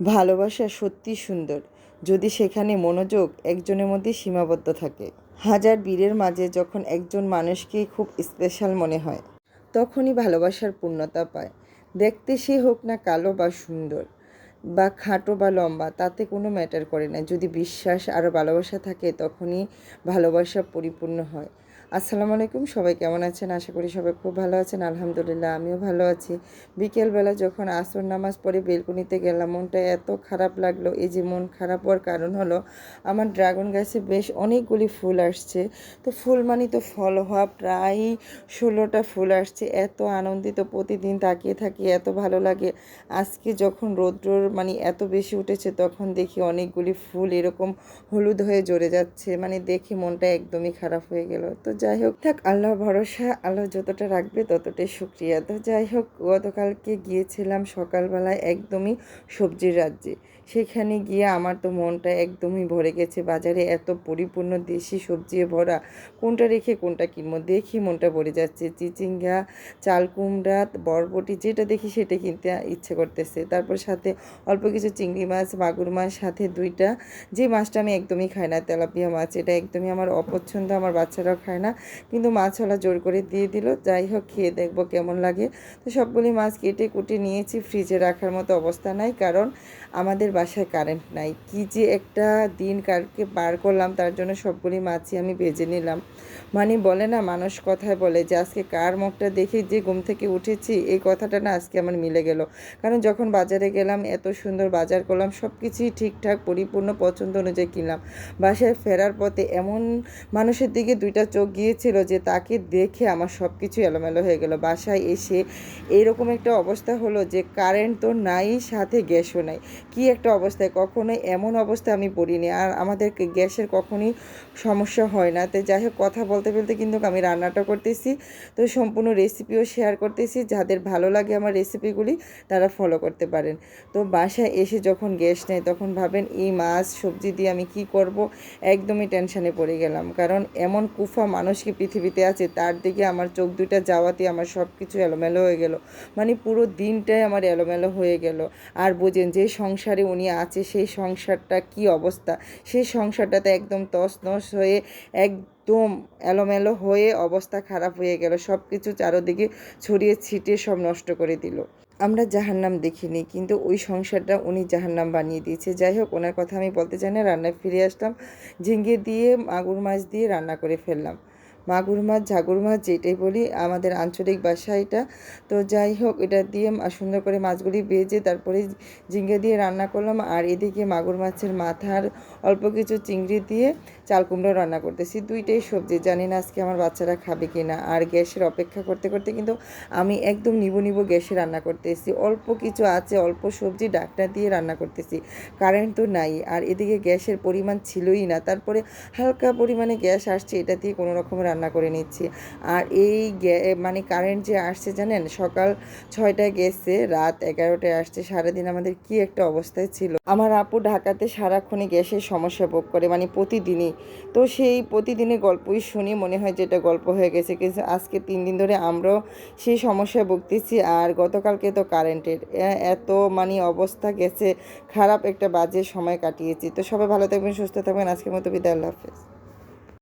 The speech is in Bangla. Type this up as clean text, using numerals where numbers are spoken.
ভালোবাসা সত্যি সুন্দর যদি সেখানে মনোযোগ একজনের মধ্যে সীমাবদ্ধ থাকে। হাজার বীরের মাঝে যখন একজন মানুষকে খুব স্পেশাল মনে হয়, তখনই ভালোবাসার পূর্ণতা পায়। দেখতে সে হোক না কালো বা সুন্দর, বা খাটো বা লম্বা, তাতে কোনো ম্যাটার করে না। যদি বিশ্বাস আর ভালোবাসা থাকে, তখনই ভালোবাসা পরিপূর্ণ হয়। আসসালামু আলাইকুম, সবাই কেমন আছেন? আশা করি সবাই খুব ভালো আছেন। আলহামদুলিল্লাহ, আমিও ভালো আছি। বিকেলবেলা যখন আসর নামাজ পড়ে বেলকনিতে গেলাম, মনটা এত খারাপ লাগলো। এই যে মন খারাপ হওয়ার কারণ হলো, আমার ড্রাগন গাছে বেশ অনেকগুলি ফুল আসছে। তো ফুল মানে তো ফল হওয়া, প্রায় 16টা ফুল আসছে। এত আনন্দিত, প্রতিদিন তাকিয়ে থাকি, এত ভালো লাগে। আজকে যখন রৌদ্রর এত বেশি উঠেছে, তখন দেখি অনেকগুলি ফুল এরকম হলুদ হয়ে জ্বরে যাচ্ছে। দেখে মনটা একদমই খারাপ হয়ে গেল। তো যাই হোক, থাক, আল্লাহ ভরসা, আল্লাহ যতটা রাখবে ততটাই শুক্রিয়া। তো যাই হোক, গতকালকে গিয়েছিলাম সকালবেলায় একদমই সবজির রাজ্যে। সেখানে গিয়ে আমার তো মনটা একদমই ভরে গেছে। বাজারে এত পরিপূর্ণ দেশি সবজি ভরা, কোনটা রেখে কোনটা কিনবো দেখি মনটা ভরে যাচ্ছে। চিচিঙ্গা, চাল কুমড়া, বরবটি, যেটা দেখি সেটা কিনতে ইচ্ছে করতেছে। তারপর সাথে অল্প কিছু চিংড়ি মাছ, মাগুর মাছ, সাথে দুইটা, যে মাছটা আমি একদমই খাই না, তেলাপিয়া মাছ। এটা একদমই আমার অপছন্দ, আমার বাচ্চারাও খায় না, কিন্তু মাছওয়ালা জোর করে দিয়ে দিল। যাই হোক, খেয়ে দেখবো কেমন লাগে। তো সবগুলি মাছ কেটে কুটে নিয়েছি। ফ্রিজে রাখার মতো অবস্থা নাই, কারণ আমাদের বাসায় কারেন্ট নাই। কি যে একটা দিন কালকে পার করলাম, তার জন্য সবগুলি মাছই আমি ভেজে নিলাম। বলে না, মানুষ কথায় বলে যে আজকে কার মুখটা দেখে যে ঘুম থেকে উঠেছি, এই কথাটা না আজকে আমার মিলে গেল। কারণ যখন বাজারে গেলাম, এত সুন্দর বাজার করলাম, সব কিছুই ঠিকঠাক পরিপূর্ণ পছন্দ অনুযায়ী কিনলাম। বাসায় ফেরার পথে এমন মানুষের দিকে দুইটা চোখ গিয়েছিল যে তাকে দেখে আমার সব কিছু এলোমেলো হয়ে গেল। বাসায় এসে এইরকম একটা অবস্থা হলো যে কারেন্ট তো নাই, সাথে গ্যাসও নাই। কি একটা অবস্থায়, কখনোই এমন অবস্থা আমি পড়িনি। আর আমাদের গ্যাসের কখনোই সমস্যা হয় না। তো যাই হোক, কথা বলতে বলতে কিন্তু আমি রান্নাটা করতেছি। তো সম্পূর্ণ রেসিপিও শেয়ার করতেছি। যাদের ভালো লাগে আমার রেসিপিগুলি, তারা ফলো করতে পারেন। তো বাসায় এসে যখন গ্যাস নেই, তখন ভাবেন এই মাছ সবজি দিয়ে আমি কি করব। একদমই টেনশানে পড়ে গেলাম, কারণ এমন কুফা মানুষ কি পৃথিবীতে আছে? তার দিকে আমার চোখ দুইটা যাওয়াতে আমার সব কিছু এলোমেলো হয়ে গেল। পুরো দিনটাই আমার এলোমেলো হয়ে গেল। আর বোঝেন, যে সংসারে উনি আছে, সেই সংসারটা কি অবস্থা। সেই সংসারটাতে একদম তছনছ হয়ে, একদম এলোমেলো হয়ে অবস্থা খারাপ হয়ে গেল। সব কিছু চারদিকে ছড়িয়ে ছিটিয়ে সব নষ্ট করে দিল। আমরা জাহান্নাম দেখিনি, কিন্তু ওই সংসারটা উনি জাহান্নাম বানিয়ে দিয়েছে। যাই হোক, ওনার কথা আমি বলতে চাই না। রান্নায় ফিরে আসলাম। ঝিঙ্গে দিয়ে, মাগুর মাছ দিয়ে রান্না করে ফেললাম। মাগুর মাছ, ঝাগুর মাছ, যেটাই বলি, আমাদের আঞ্চলিক ভাষা এটা। তো যাই হোক, এটা দিয়ে সুন্দর করে মাছগুলি ভেজে তারপরে ঝিঙ্গে দিয়ে রান্না করলাম। আর এদিকে মাগুর মাছের মাথার অল্প কিছু চিংড়ি দিয়ে চাল কুমড়ো রান্না করতেছি। দুইটাই সবজি, জানি না আজকে আমার বাচ্চারা খাবে কি না। আর গ্যাসের অপেক্ষা করতে করতে কিন্তু আমি একদম নিবো গ্যাসে রান্না করতেছি। অল্প কিছু আছে, অল্প সবজি ডাকনা দিয়ে রান্না করতেছি। কারেন্ট তো নাই, আর এদিকে গ্যাসের পরিমাণ ছিলই না। তারপরে হালকা পরিমাণে গ্যাস আসছে, এটা দিয়ে কোনো রকম রান্না করে নিচ্ছি। আর এই কারেন্ট যে আসছে জানেন, সকাল 6টায় গেছে, রাত 11টায় আসছে। সারাদিন আমাদের কি একটা অবস্থায় ছিল। আমার আপু ঢাকাতে সারাক্ষণই গ্যাসের সমস্যা ভোগ করে, প্রতিদিনই। তো সেই প্রতিদিনের গল্পই শুনি, মনে হয় যে এটা গল্প হয়ে গেছে। কিন্তু আজকে 3 দিন ধরে আমরাও সেই সমস্যায় ভুগতেছি। আর গতকালকে তো কারেন্টের এত অবস্থা গেছে খারাপ, একটা বাজে সময় কাটিয়েছি। তো সবাই ভালো থাকবেন, সুস্থ থাকবেন। আজকের মতো বিদায়, আল্লাহ হাফেজ।